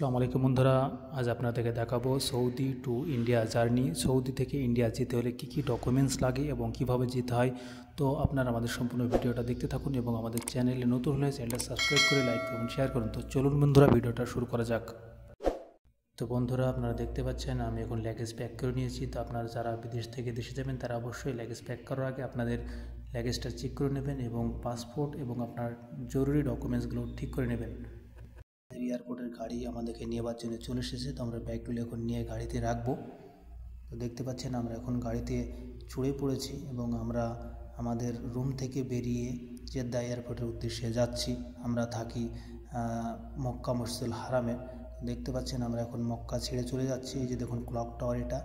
আসসালামু আলাইকুম বন্ধুরা, আজ আপনাদেরকে দেখাবো Saudi to India journey. Saudi থেকে ইন্ডিয়া যেতে হলে কী কী ডকুমেন্টস লাগে এবং কিভাবে যেতে হয়। তো আপনারা আমাদের সম্পূর্ণ ভিডিওটা দেখতে থাকুন এবং আমাদের চ্যানেলে নতুন হলে চ্যানেলটা সাবস্ক্রাইব করে লাইক করুন, শেয়ার করুন। তো চলুন বন্ধুরা, ভিডিওটা শুরু করা যাক। তো বন্ধুরা, আপনারা দেখতে পাচ্ছেন আমি এখন লাগেজ প্যাক করে নিয়েছি। তো আপনারা যারা বিদেশ থেকে দেশে যাবেন তারা অবশ্যই লাগেজ প্যাক করার আগে আপনাদের লাগেজটা চেক করে নেবেন এবং পাসপোর্ট এবং আপনার জরুরি ডকুমেন্টসগুলো ঠিক করে নেবেন। এয়ারপোর্টের গাড়ি আমাদেরকে নেওয়ার জন্য চলে এসেছে। তো আমরা ব্যাগগুলো এখন নিয়ে গাড়িতে রাখবো। তো দেখতে পাচ্ছেন আমরা এখন গাড়িতে চড়ে পড়েছি এবং আমরা আমাদের রুম থেকে বেরিয়ে জেদ্দা এয়ারপোর্টের উদ্দেশ্যে যাচ্ছি। আমরা থাকি মক্কা মসজিদুল হারামে। দেখতে পাচ্ছেন আমরা এখন মক্কা ছেড়ে চলে যাচ্ছি। এই যে দেখুন ক্লক টাওয়ার এটা।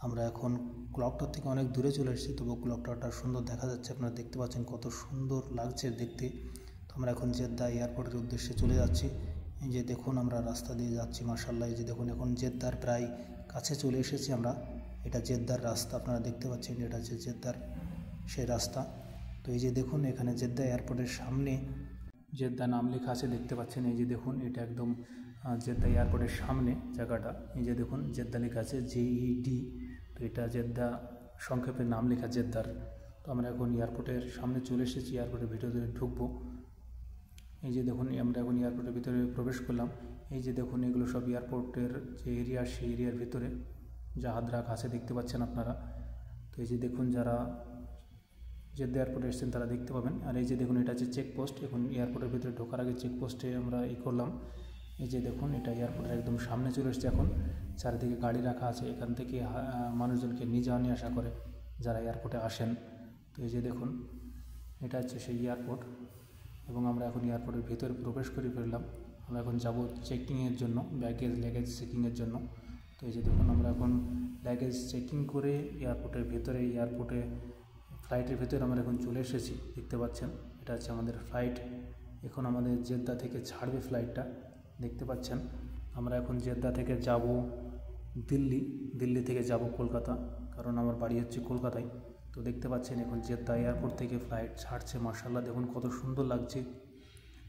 আমরা এখন ক্লক টাওয়ার থেকে অনেক দূরে চলে এসেছি, তবু ক্লক টাওয়ারটা সুন্দর দেখা যাচ্ছে। আপনারা দেখতে পাচ্ছেন কত সুন্দর লাগছে দেখতে। তো আমরা এখন জেদ্দা এয়ারপোর্টের উদ্দেশ্যে চলে যাচ্ছি। এই যে দেখুন আমরা রাস্তা দিয়ে যাচ্ছি, মাশাআল্লাহ। এই যে দেখুন এখন জেদ্দার প্রায় কাছে চলে এসেছি আমরা। এটা জেদ্দার রাস্তা, আপনারা দেখতে পাচ্ছেন এটা হচ্ছে জেদ্দার সেই রাস্তা। তো এই যে দেখুন এখানে জেদ্দা এয়ারপোর্টের সামনে জেদ্দা নাম লেখা আছে, দেখতে পাচ্ছেন। এই যে দেখুন এটা একদম জেদ্দা এয়ারপোর্টের সামনে জায়গাটা। এই যে দেখুন জেদ্দা লেখা আছে JED। তো এটা জেদ্দা সংক্ষেপে নাম লেখা জেদ্দার। তো আমরা এখন এয়ারপোর্টের সামনে চলে এসেছি, এয়ারপোর্টের ভিতরে ঢুকবো। এই যে দেখুন আমরা এখন এয়ারপোর্টের ভিতরে প্রবেশ করলাম। এই যে দেখুন এগুলো সব এয়ারপোর্টের যে এরিয়া, সেই এরিয়ার ভিতরে জাহাজ রাখা আছে, দেখতে পাচ্ছেন আপনারা। তো এই যে দেখুন যারা জেদ্দা এয়ারপোর্টে এসেছেন তারা দেখতে পাবেন। আর এই যে দেখুন এটা হচ্ছে চেকপোস্ট। এখন এয়ারপোর্টের ভিতরে ঢোকার আগে চেকপোস্টে আমরা করলাম। এই যে দেখুন এটা এয়ারপোর্টের একদম সামনে চলে এসেছে। এখন চারিদিকে গাড়ি রাখা আছে, এখান থেকে মানুষজনকে নিয়ে যাওয়া নিয়ে আসা করে যারা এয়ারপোর্টে আসেন। তো এই যে দেখুন এটা হচ্ছে সেই এয়ারপোর্ট এবং আমরা এখন এয়ারপোর্টের ভিতরে প্রবেশ করে ফেললাম। আমরা এখন যাব চেকিংয়ের জন্য, লাগেজ চেকিংয়ের জন্য। তো এই যে দেখুন আমরা এখন লাগেজ চেকিং করে এয়ারপোর্টে ফ্লাইটের ভিতরে আমরা এখন চলে এসেছি, দেখতে পাচ্ছেন। এটা হচ্ছে আমাদের ফ্লাইট। এখন আমাদের জেদ্দা থেকে ছাড়বে ফ্লাইটটা, দেখতে পাচ্ছেন। আমরা এখন জেদ্দা থেকে যাব দিল্লি থেকে যাব কলকাতা, কারণ আমার বাড়ি হচ্ছে কলকাতায়। তো দেখতে পাচ্ছেন এখন জেদ্দা এয়ারপোর্ট থেকে ফ্লাইট ছাড়ছে। মাশাআল্লাহ দেখুন কত সুন্দর লাগছে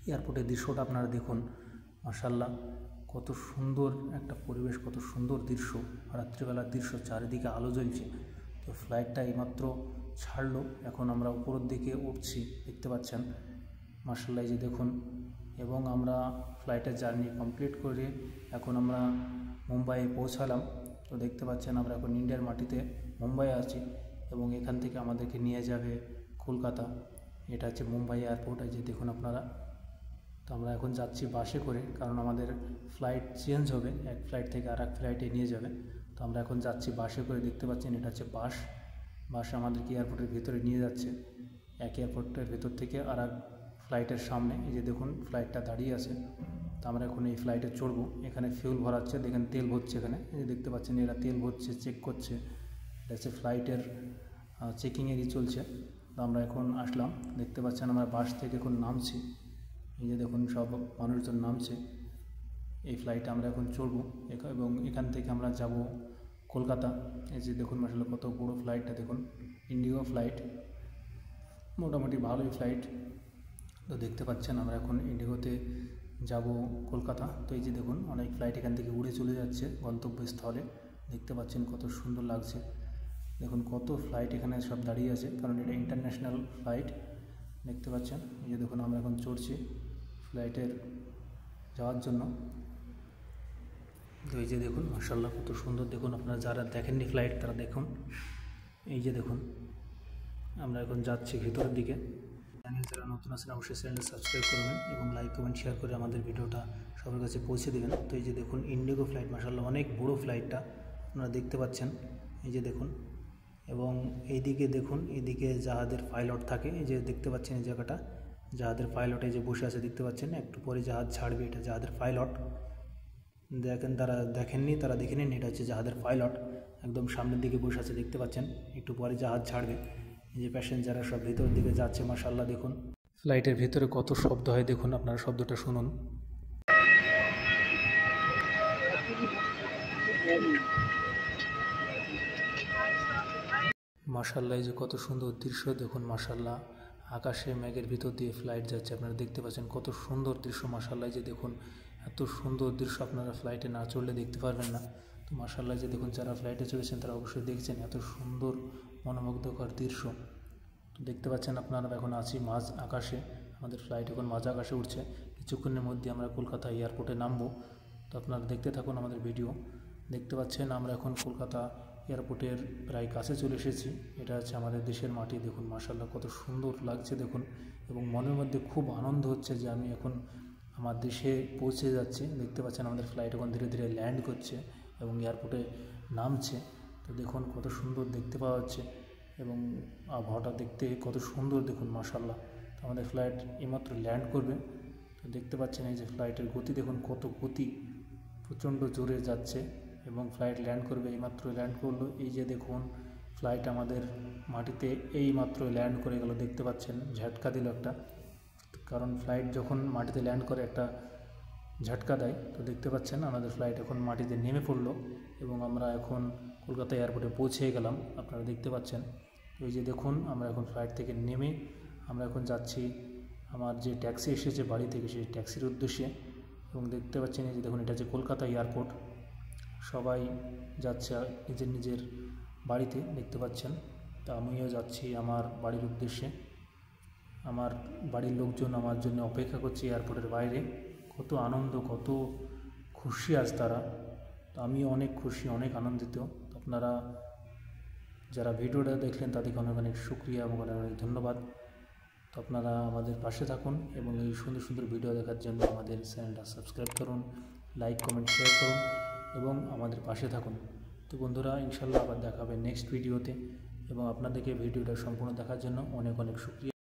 এয়ারপোর্টের দৃশ্যটা, আপনারা দেখুন। মাশাআল্লাহ কত সুন্দর একটা পরিবেশ, কত সুন্দর দৃশ্য, রাত্রিবেলার দৃশ্য, চারিদিকে আলো জ্বলছে। তো ফ্লাইটটা এইমাত্র ছাড়লো, এখন আমরা উপরের দিকে উঠছি, দেখতে পাচ্ছেন। মাশাআল্লাহ এই যে দেখুন, এবং আমরা ফ্লাইটের জার্নি কমপ্লিট করে এখন আমরা মুম্বাইয়ে পৌঁছালাম। তো দেখতে পাচ্ছেন আমরা এখন ইন্ডিয়ার মাটিতে মুম্বাইয়ে আছি এবং এখান থেকে আমাদেরকে নিয়ে যাবে কলকাতা। এটা হচ্ছে মুম্বাই এয়ারপোর্ট। এই যে দেখুন আপনারা। তো আমরা এখন যাচ্ছি বাসে করে, কারণ আমাদের ফ্লাইট চেঞ্জ হবে, এক ফ্লাইট থেকে আর এক ফ্লাইটে নিয়ে যাবে। তো আমরা এখন যাচ্ছি বাসে করে, দেখতে পাচ্ছেন এটা হচ্ছে বাস আমাদেরকে এয়ারপোর্টের ভিতরে নিয়ে যাচ্ছে, এক এয়ারপোর্টের ভিতর থেকে আর এক ফ্লাইটের সামনে। এই যে দেখুন ফ্লাইটটা দাঁড়িয়ে আছে। তো আমরা এখন এই ফ্লাইটে চড়বো। এখানে ফিউল ভরাচ্ছে, দেখেন তেল ভরছে এখানে। এই যে দেখতে পাচ্ছেন এরা তেল ভরছে, চেক করছে। এটা হচ্ছে ফ্লাইটের চেকিংয়েরই চলছে। তো আমরা এখন আসলাম, দেখতে পাচ্ছেন আমরা বাস থেকে এখন নামছি। এই যে দেখুন সব মানুষজন নামছে, এই ফ্লাইটে আমরা এখন চড়বো এবং এখান থেকে আমরা যাব কলকাতা। এই যে দেখুন মাশাআল্লাহ কত বড়ো ফ্লাইটটা, দেখুন ইন্ডিগো ফ্লাইট, মোটামুটি ভালোই ফ্লাইট। তো দেখতে পাচ্ছেন আমরা এখন ইন্ডিগোতে যাব কলকাতা। তো এই যে দেখুন অনেক ফ্লাইট এখান থেকে উড়ে চলে যাচ্ছে গন্তব্যস্থলে, দেখতে পাচ্ছেন কত সুন্দর লাগছে। দেখুন কত ফ্লাইট এখানে সব দাঁড়িয়ে আছে, কারণ এটা ইন্টারন্যাশনাল ফ্লাইট, দেখতে পাচ্ছেন। এই যে দেখুন আমরা এখন চড়ছি ফ্লাইটের যাওয়ার জন্য। তো এই যে দেখুন মাশাআল্লাহ কত সুন্দর, দেখুন আপনারা যারা দেখেননি ফ্লাইট তারা দেখুন। এই যে দেখুন আমরা এখন যাচ্ছি ভিতরের দিকে। চ্যানেল যারা নতুন আছেন অবশ্যই চ্যানেলটা সাবস্ক্রাইব করবেন এবং লাইক কমেন্ট শেয়ার করে আমাদের ভিডিওটা সবার কাছে পৌঁছে দেবেন। তো এই যে দেখুন ইন্ডিগো ফ্লাইট, মাশাআল্লাহ অনেক বড়ো ফ্লাইটটা, আপনারা দেখতে পাচ্ছেন। এই যে দেখুন, এবং এইদিকে দেখুন, এইদিকে জাহাজের পাইলট থাকে। এই যে দেখতে পাচ্ছেন এই জায়গাটা জাহাজের পাইলট, এই যে বসে আছে, দেখতে পাচ্ছেন। একটু পরে জাহাজ ছাড়বে, এটা জাহাজের পাইলট। দেখেন তারা দেখেননি, তারা দেখে নিন, এটা হচ্ছে জাহাজের পাইলট, একদম সামনের দিকে বসে আছে, দেখতে পাচ্ছেন। একটু পরে জাহাজ ছাড়বে। এই যে প্যাসেঞ্জাররা সব ভিতরের দিকে যাচ্ছে, মাশাআল্লাহ দেখুন ফ্লাইটের ভিতরে কত শব্দ হয়, দেখুন আপনারা শব্দটা শুনুন। মাশাআল্লাহ এই যে কত সুন্দর দৃশ্য, দেখুন মাশাআল্লাহ আকাশে মেঘের ভিতর দিয়ে ফ্লাইট যাচ্ছে, আপনারা দেখতে পাচ্ছেন কত সুন্দর দৃশ্য। মাশাআল্লাহ এই যে দেখুন এত সুন্দর দৃশ্য আপনারা ফ্লাইটে না চড়লে দেখতে পারবেন না। তো মাশাআল্লাহ, যে দেখুন যারা ফ্লাইটে চড়েছেন তারা অবশ্যই দেখছেন এত সুন্দর মনোমুগ্ধকর দৃশ্য। তো দেখতে পাচ্ছেন আপনারা, এখন আছি মাঝ আকাশে, আমাদের ফ্লাইট এখন মাঝ আকাশে উঠছে। কিছুক্ষণের মধ্যে আমরা কলকাতা এয়ারপোর্টে নামবো। তো আপনারা দেখতে থাকুন আমাদের ভিডিও। দেখতে পাচ্ছেন আমরা এখন কলকাতা এয়ারপোর্টের প্রায় কাছে চলে এসেছি। এটা হচ্ছে আমাদের দেশের মাটি। দেখুন মাশাআল্লাহ কত সুন্দর লাগছে দেখুন, এবং মনের মধ্যে খুব আনন্দ হচ্ছে যে আমি এখন আমার দেশে পৌঁছে যাচ্ছি। দেখতে পাচ্ছেন আমাদের ফ্লাইট এখন ধীরে ধীরে ল্যান্ড করছে এবং এয়ারপোর্টে নামছে। তো দেখুন কত সুন্দর দেখতে পাওয়া যাচ্ছে এবং আবহাওয়াটা দেখতে কত সুন্দর দেখুন মাশাআল্লাহ। তো আমাদের ফ্লাইট এইমাত্র ল্যান্ড করবে। তো দেখতে পাচ্ছেন এই যে ফ্লাইটের গতি দেখুন, কত গতি, প্রচণ্ড জোরে যাচ্ছে এবং ফ্লাইট ল্যান্ড করবে। এইমাত্র ল্যান্ড করলো। এই যে দেখুন ফ্লাইট আমাদের মাটিতে এইমাত্র ল্যান্ড করে গেল। দেখতে পাচ্ছেন ঝাটকা দিল একটা, কারণ ফ্লাইট যখন মাটিতে ল্যান্ড করে একটা ঝাটকা দেয়। তো দেখতে পাচ্ছেন আমাদের ফ্লাইট এখন মাটিতে নেমে পড়লো এবং আমরা এখন কলকাতা এয়ারপোর্টে পৌঁছে গেলাম। আপনারা দেখতে পাচ্ছেন এই যে দেখুন আমরা এখন ফ্লাইট থেকে নেমে আমরা এখন যাচ্ছি আমার যে ট্যাক্সি এসেছে বাড়ি থেকে, সেই ট্যাক্সির উদ্দেশ্যে। এবং দেখতে পাচ্ছেন এই যে দেখুন এটা হচ্ছে কলকাতা এয়ারপোর্ট। সবাই যাচ্ছে নিজের নিজের বাড়িতে, দেখতে পাচ্ছেন। তা আমিও যাচ্ছি আমার বাড়ির উদ্দেশ্যে। আমার বাড়ির লোকজন আমার জন্য অপেক্ষা করছে এয়ারপোর্টের বাইরে। কত আনন্দ, কত খুশি আজ তারা। তো আমিও অনেক খুশি, অনেক আনন্দিত। আপনারা যারা ভিডিওটা দেখলেন তাদেরকে অনেক অনেক শুকরিয়া এবং অনেক অনেক ধন্যবাদ। তো আপনারা আমাদের পাশে থাকুন এবং এই সুন্দর সুন্দর ভিডিও দেখার জন্য আমাদের চ্যানেলটা সাবস্ক্রাইব করুন, লাইক কমেন্ট শেয়ার করুন এবং আমাদের পাশে থাকুন। তো বন্ধুরা, ইনশাল্লাহ আবার দেখা হবে নেক্সট ভিডিওতে, এবং আপনাদেরকে ভিডিওটা সম্পূর্ণ দেখার জন্য অনেক অনেক শুকরিয়া।